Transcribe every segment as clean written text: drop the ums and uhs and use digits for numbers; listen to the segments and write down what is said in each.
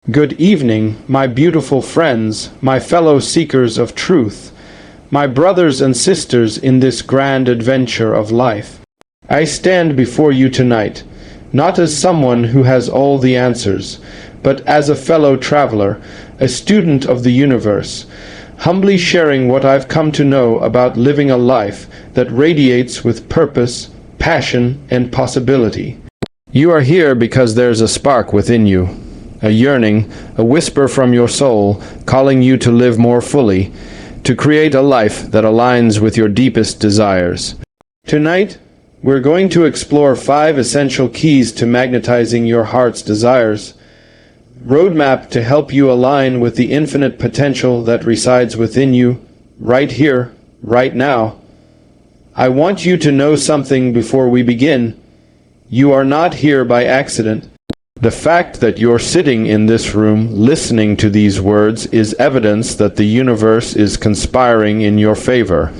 Good evening, my beautiful friends, my fellow seekers of truth, my brothers and sisters in this grand adventure of life. I stand before you tonight, not as someone who has all the answers, but as a fellow traveler, a student of the universe, humbly sharing what I've come to know about living a life that radiates with purpose, passion, and possibility. You are here because there's a spark within you, a yearning, a whisper from your soul calling you to live more fully, to create a life that aligns with your deepest desires. Tonight, we're going to explore 5 essential keys to magnetizing your heart's desires, roadmap to help you align with the infinite potential that resides within you, right here, right now. I want you to know something before we begin. You are not here by accident. The fact that you're sitting in this room listening to these words is evidence that the universe is conspiring in your favor.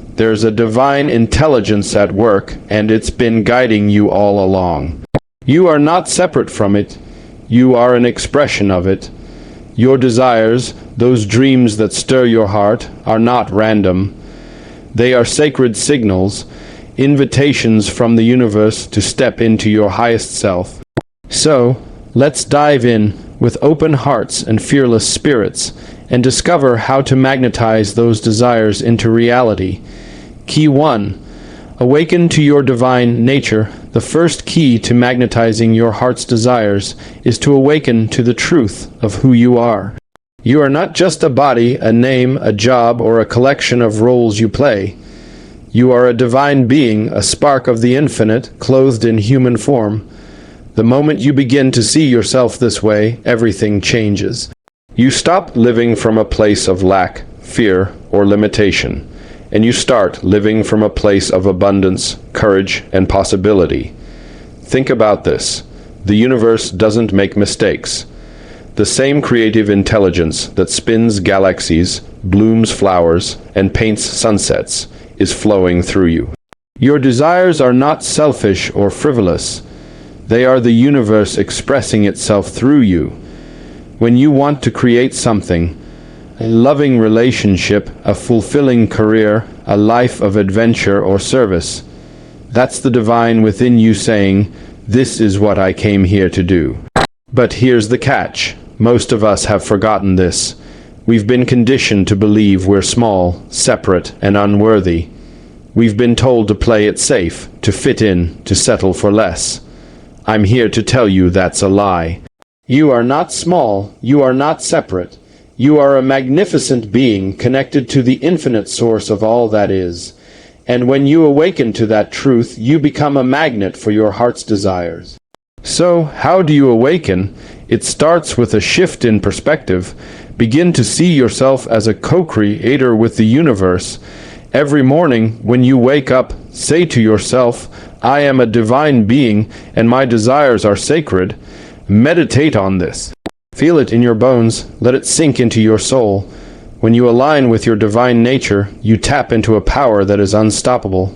There's a divine intelligence at work, and it's been guiding you all along. You are not separate from it. You are an expression of it. Your desires, those dreams that stir your heart, are not random. They are sacred signals, invitations from the universe to step into your highest self. So, let's dive in with open hearts and fearless spirits and discover how to magnetize those desires into reality. Key 1. Awaken to your divine nature. The first key to magnetizing your heart's desires is to awaken to the truth of who you are. You are not just a body, a name, a job, or a collection of roles you play. You are a divine being, a spark of the infinite, clothed in human form. The moment you begin to see yourself this way, everything changes. You stop living from a place of lack, fear, or limitation, and you start living from a place of abundance, courage, and possibility. Think about this. The universe doesn't make mistakes. The same creative intelligence that spins galaxies, blooms flowers, and paints sunsets is flowing through you. Your desires are not selfish or frivolous. They are the universe expressing itself through you. When you want to create something, a loving relationship, a fulfilling career, a life of adventure or service, that's the divine within you saying, "This is what I came here to do." But here's the catch. Most of us have forgotten this. We've been conditioned to believe we're small, separate, and unworthy. We've been told to play it safe, to fit in, to settle for less. I'm here to tell you that's a lie. You are not small, you are not separate. You are a magnificent being connected to the infinite source of all that is. And when you awaken to that truth, you become a magnet for your heart's desires. So, how do you awaken? It starts with a shift in perspective. Begin to see yourself as a co-creator with the universe. Every morning, when you wake up, say to yourself, "I am a divine being, and my desires are sacred." Meditate on this. Feel it in your bones. Let it sink into your soul. When you align with your divine nature, you tap into a power that is unstoppable.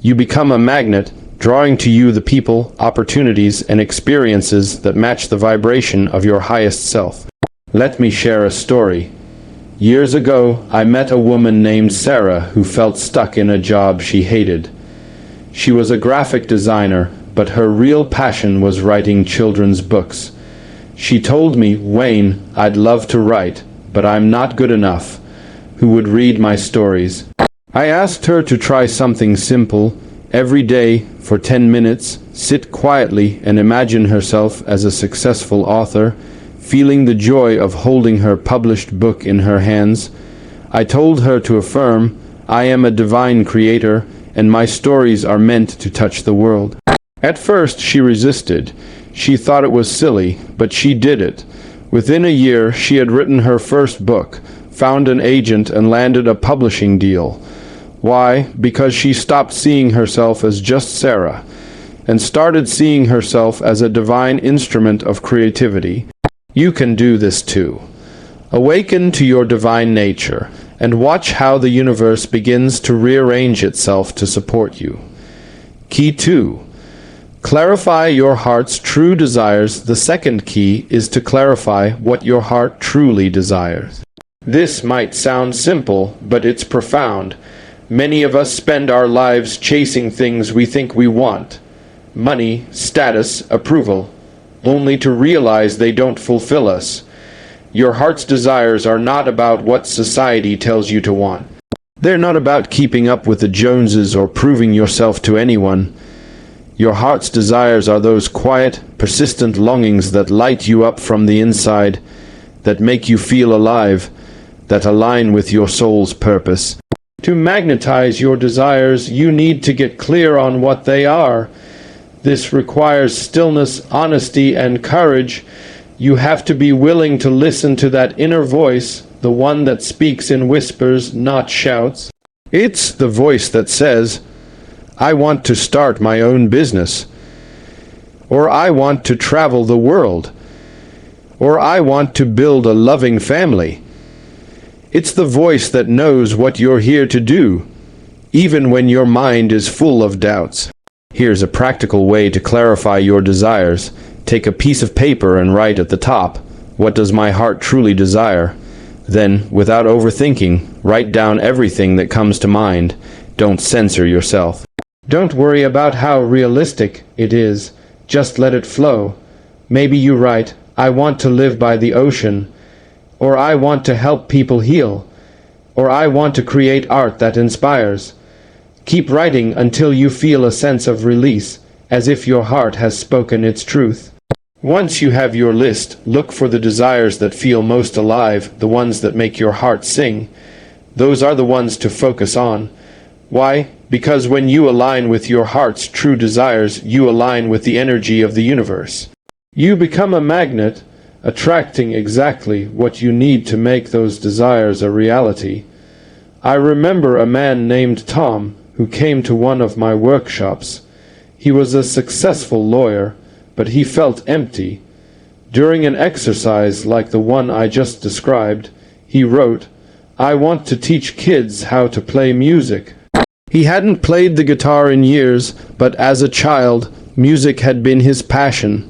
You become a magnet, drawing to you the people, opportunities, and experiences that match the vibration of your highest self. Let me share a story. Years ago, I met a woman named Sarah who felt stuck in a job she hated. She was a graphic designer, but her real passion was writing children's books. She told me, "Wayne, I'd love to write, but I'm not good enough. Who would read my stories?" I asked her to try something simple. Every day, for 10 minutes, sit quietly and imagine herself as a successful author, feeling the joy of holding her published book in her hands. I told her to affirm, "I am a divine creator, and my stories are meant to touch the world." At first she resisted. She thought it was silly, but she did it. Within a year she had written her first book, found an agent, and landed a publishing deal. Why? Because she stopped seeing herself as just Sarah, and started seeing herself as a divine instrument of creativity. You can do this too. Awaken to your divine nature, and watch how the universe begins to rearrange itself to support you. Key 2. Clarify your heart's true desires. The second key is to clarify what your heart truly desires. This might sound simple, but it's profound. Many of us spend our lives chasing things we think we want: money, status, approval, only to realize they don't fulfill us. Your heart's desires are not about what society tells you to want. They're not about keeping up with the Joneses or proving yourself to anyone. Your heart's desires are those quiet, persistent longings that light you up from the inside, that make you feel alive, that align with your soul's purpose. To magnetize your desires, you need to get clear on what they are. This requires stillness, honesty, and courage. You have to be willing to listen to that inner voice, the one that speaks in whispers, not shouts. It's the voice that says, "I want to start my own business," or "I want to travel the world," or "I want to build a loving family." It's the voice that knows what you're here to do, even when your mind is full of doubts. Here's a practical way to clarify your desires. Take a piece of paper and write at the top, "What does my heart truly desire?" Then, without overthinking, write down everything that comes to mind. Don't censor yourself. Don't worry about how realistic it is. Just let it flow. Maybe you write, "I want to live by the ocean," or "I want to help people heal," or "I want to create art that inspires." Keep writing until you feel a sense of release, as if your heart has spoken its truth. Once you have your list, look for the desires that feel most alive, the ones that make your heart sing. Those are the ones to focus on. Why? Because when you align with your heart's true desires, you align with the energy of the universe. You become a magnet, attracting exactly what you need to make those desires a reality. I remember a man named Tom who came to one of my workshops. He was a successful lawyer, but he felt empty. During an exercise like the one I just described, he wrote, "I want to teach kids how to play music." He hadn't played the guitar in years, but as a child, music had been his passion.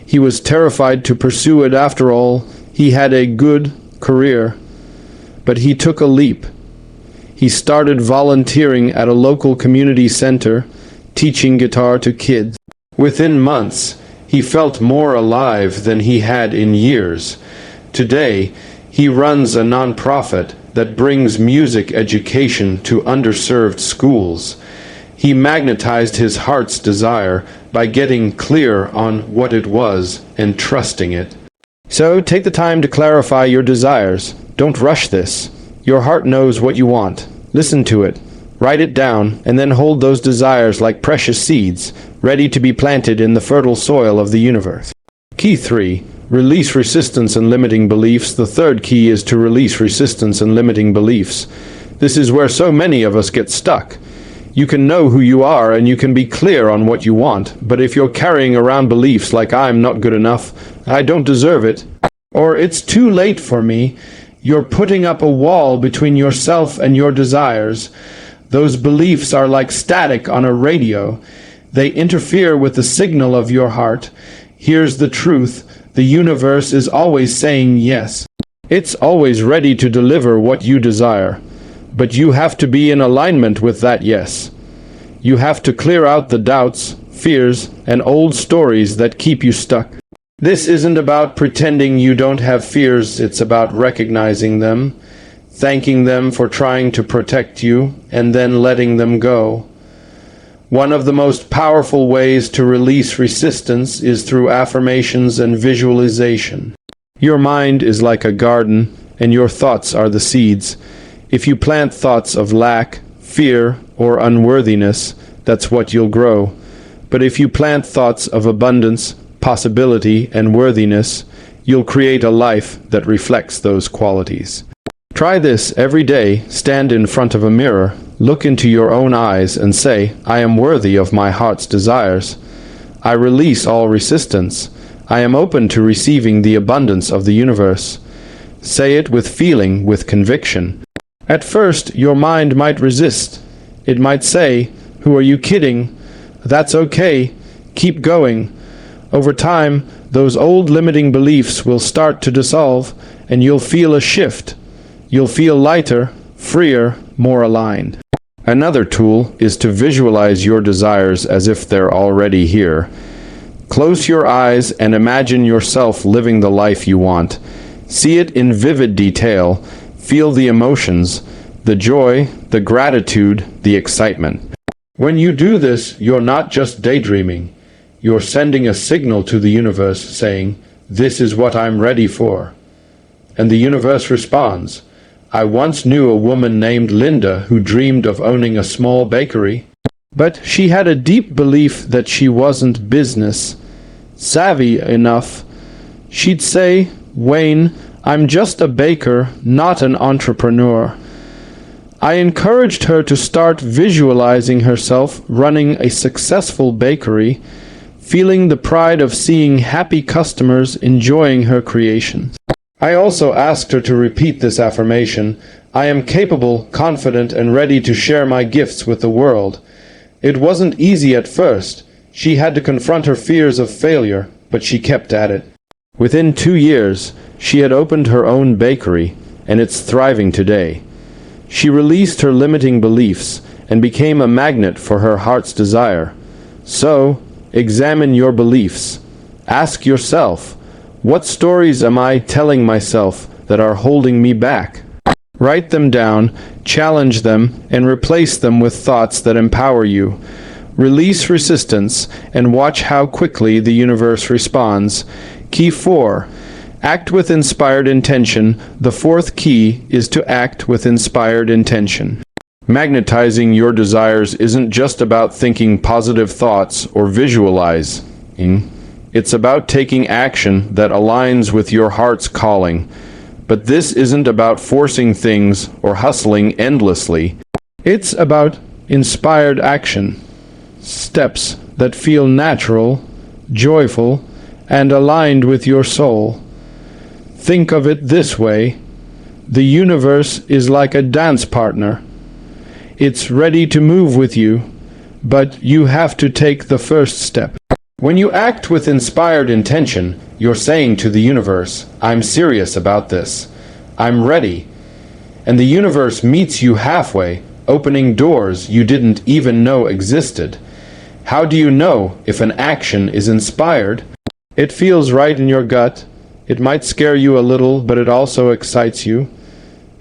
He was terrified to pursue it after all. He had a good career, but he took a leap. He started volunteering at a local community center, teaching guitar to kids. Within months, he felt more alive than he had in years. Today, he runs a nonprofit that brings music education to underserved schools. He magnetized his heart's desire by getting clear on what it was and trusting it. So take the time to clarify your desires. Don't rush this. Your heart knows what you want. Listen to it. Write it down, and then hold those desires like precious seeds, ready to be planted in the fertile soil of the universe. Key 3. Release resistance and limiting beliefs. The third key is to release resistance and limiting beliefs. This is where so many of us get stuck. You can know who you are and you can be clear on what you want, but if you're carrying around beliefs like "I'm not good enough," "I don't deserve it," or "it's too late for me," you're putting up a wall between yourself and your desires. Those beliefs are like static on a radio. They interfere with the signal of your heart. Here's the truth. The universe is always saying yes. It's always ready to deliver what you desire. But you have to be in alignment with that yes. You have to clear out the doubts, fears, and old stories that keep you stuck. This isn't about pretending you don't have fears. It's about recognizing them, thanking them for trying to protect you, and then letting them go. One of the most powerful ways to release resistance is through affirmations and visualization. Your mind is like a garden, and your thoughts are the seeds. If you plant thoughts of lack, fear, or unworthiness, that's what you'll grow. But if you plant thoughts of abundance, possibility, and worthiness, you'll create a life that reflects those qualities. Try this every day. Stand in front of a mirror, look into your own eyes, and say, "I am worthy of my heart's desires. I release all resistance. I am open to receiving the abundance of the universe." Say it with feeling, with conviction. At first, your mind might resist. It might say, "Who are you kidding? That's okay. Keep going. Over time, those old limiting beliefs will start to dissolve, and you'll feel a shift. You'll feel lighter, freer, more aligned. Another tool is to visualize your desires as if they're already here. Close your eyes and imagine yourself living the life you want. See it in vivid detail. Feel the emotions, the joy, the gratitude, the excitement. When you do this, you're not just daydreaming. You're sending a signal to the universe saying, "This is what I'm ready for." And the universe responds. I once knew a woman named Linda who dreamed of owning a small bakery. But she had a deep belief that she wasn't business savvy enough. She'd say, "Wayne, I'm just a baker, not an entrepreneur." I encouraged her to start visualizing herself running a successful bakery, feeling the pride of seeing happy customers enjoying her creations. I also asked her to repeat this affirmation, "I am capable, confident, and ready to share my gifts with the world." It wasn't easy at first. She had to confront her fears of failure, but she kept at it. Within 2 years, she had opened her own bakery, and it's thriving today. She released her limiting beliefs and became a magnet for her heart's desire. So, examine your beliefs. Ask yourself, what stories am I telling myself that are holding me back? Write them down, challenge them, and replace them with thoughts that empower you. Release resistance and watch how quickly the universe responds. Key 4. Act with inspired intention. The fourth key is to act with inspired intention. Magnetizing your desires isn't just about thinking positive thoughts or visualizing. It's about taking action that aligns with your heart's calling. But this isn't about forcing things or hustling endlessly. It's about inspired action. Steps that feel natural, joyful, and aligned with your soul. Think of it this way. The universe is like a dance partner. It's ready to move with you, but you have to take the first step. When you act with inspired intention, you're saying to the universe, "I'm serious about this. I'm ready." And the universe meets you halfway, opening doors you didn't even know existed. How do you know if an action is inspired? It feels right in your gut. It might scare you a little, but it also excites you.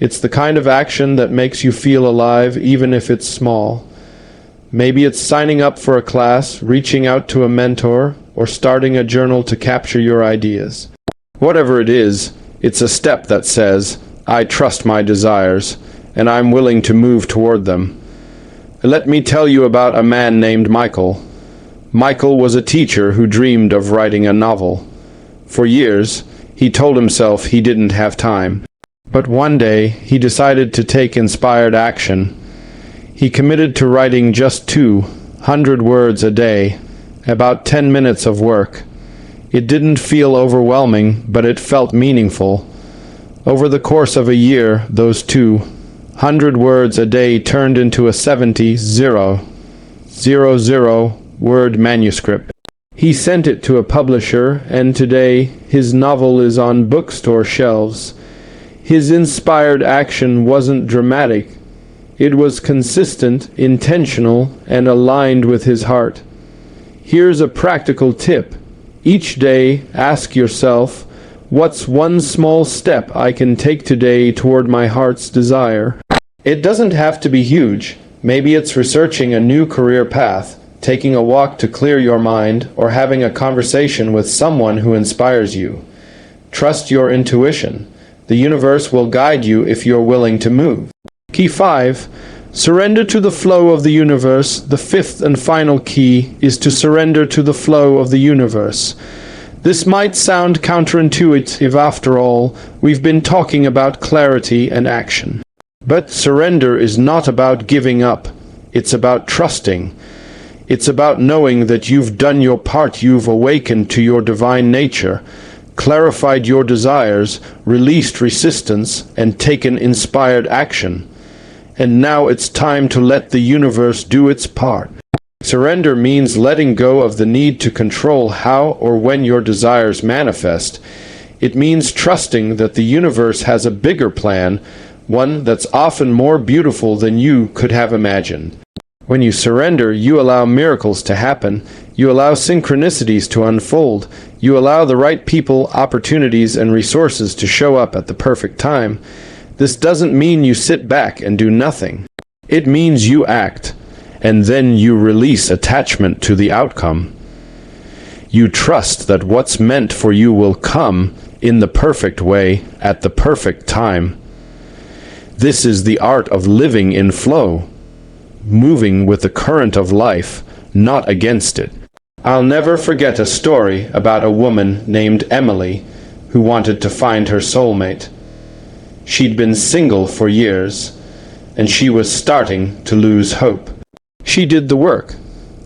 It's the kind of action that makes you feel alive, even if it's small. Maybe it's signing up for a class, reaching out to a mentor, or starting a journal to capture your ideas. Whatever it is, it's a step that says, "I trust my desires, and I'm willing to move toward them." Let me tell you about a man named Michael. Michael was a teacher who dreamed of writing a novel. For years, he told himself he didn't have time. But one day, he decided to take inspired action. He committed to writing just 200 words a day, about 10 minutes of work. It didn't feel overwhelming, but it felt meaningful. Over the course of a year, those 200 words a day turned into a 70,000 word manuscript. He sent it to a publisher, and today his novel is on bookstore shelves. His inspired action wasn't dramatic. It was consistent, intentional, and aligned with his heart. Here's a practical tip. Each day, ask yourself, what's one small step I can take today toward my heart's desire? It doesn't have to be huge. Maybe it's researching a new career path, taking a walk to clear your mind, or having a conversation with someone who inspires you. Trust your intuition. The universe will guide you if you're willing to move. Key 5. Surrender to the flow of the universe. The fifth and final key is to surrender to the flow of the universe. This might sound counterintuitive after all. We've been talking about clarity and action. But surrender is not about giving up. It's about trusting. It's about knowing that you've done your part. You've awakened to your divine nature, clarified your desires, released resistance, and taken inspired action. And now it's time to let the universe do its part. Surrender means letting go of the need to control how or when your desires manifest. It means trusting that the universe has a bigger plan, one that's often more beautiful than you could have imagined. When you surrender, you allow miracles to happen. You allow synchronicities to unfold. You allow the right people, opportunities, and resources to show up at the perfect time. This doesn't mean you sit back and do nothing. It means you act, and then you release attachment to the outcome. You trust that what's meant for you will come in the perfect way at the perfect time. This is the art of living in flow, moving with the current of life, not against it. I'll never forget a story about a woman named Emily who wanted to find her soulmate. She'd been single for years, and she was starting to lose hope. She did the work,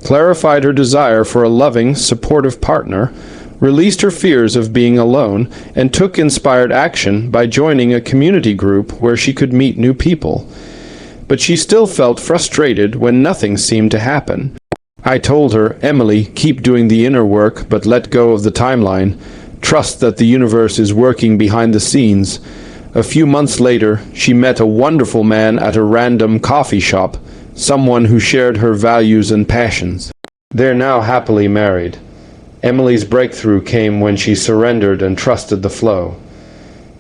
clarified her desire for a loving, supportive partner, released her fears of being alone, and took inspired action by joining a community group where she could meet new people. But she still felt frustrated when nothing seemed to happen. I told her, "Emily, keep doing the inner work, but let go of the timeline. Trust that the universe is working behind the scenes." A few months later, she met a wonderful man at a random coffee shop, someone who shared her values and passions. They're now happily married. Emily's breakthrough came when she surrendered and trusted the flow.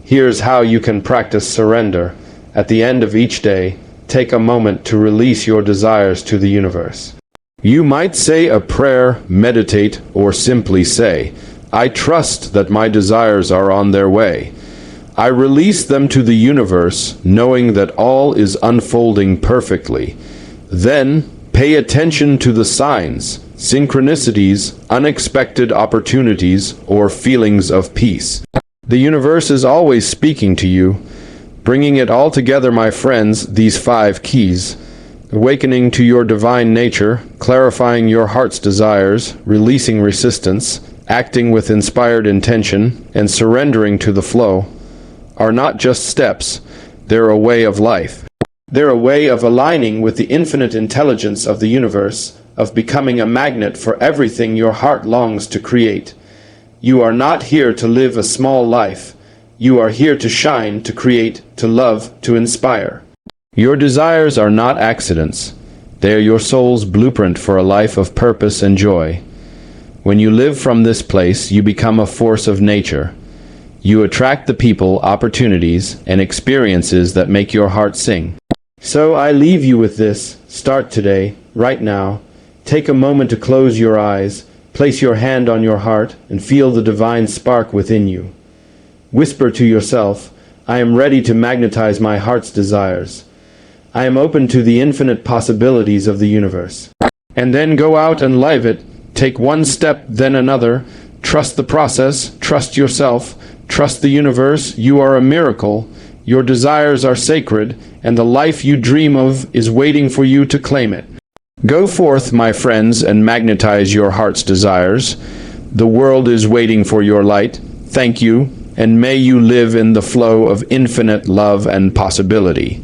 Here's how you can practice surrender. At the end of each day, take a moment to release your desires to the universe. You might say a prayer, meditate, or simply say, "I trust that my desires are on their way. I release them to the universe, knowing that all is unfolding perfectly." Then, pay attention to the signs, synchronicities, unexpected opportunities, or feelings of peace. The universe is always speaking to you. Bringing it all together, my friends, these 5 keys: awakening to your divine nature, clarifying your heart's desires, releasing resistance, acting with inspired intention, and surrendering to the flow, are not just steps, they're a way of life. They're a way of aligning with the infinite intelligence of the universe, of becoming a magnet for everything your heart longs to create. You are not here to live a small life. You are here to shine, to create, to love, to inspire. Your desires are not accidents. They are your soul's blueprint for a life of purpose and joy. When you live from this place, you become a force of nature. You attract the people, opportunities, and experiences that make your heart sing. So I leave you with this. Start today, right now. Take a moment to close your eyes, place your hand on your heart, and feel the divine spark within you. Whisper to yourself, "I am ready to magnetize my heart's desires. I am open to the infinite possibilities of the universe." And then go out and live it. Take one step, then another. Trust the process, trust yourself, trust the universe. You are a miracle. Your desires are sacred, and the life you dream of is waiting for you to claim it. Go forth, my friends, and magnetize your heart's desires. The world is waiting for your light. Thank you, and may you live in the flow of infinite love and possibility.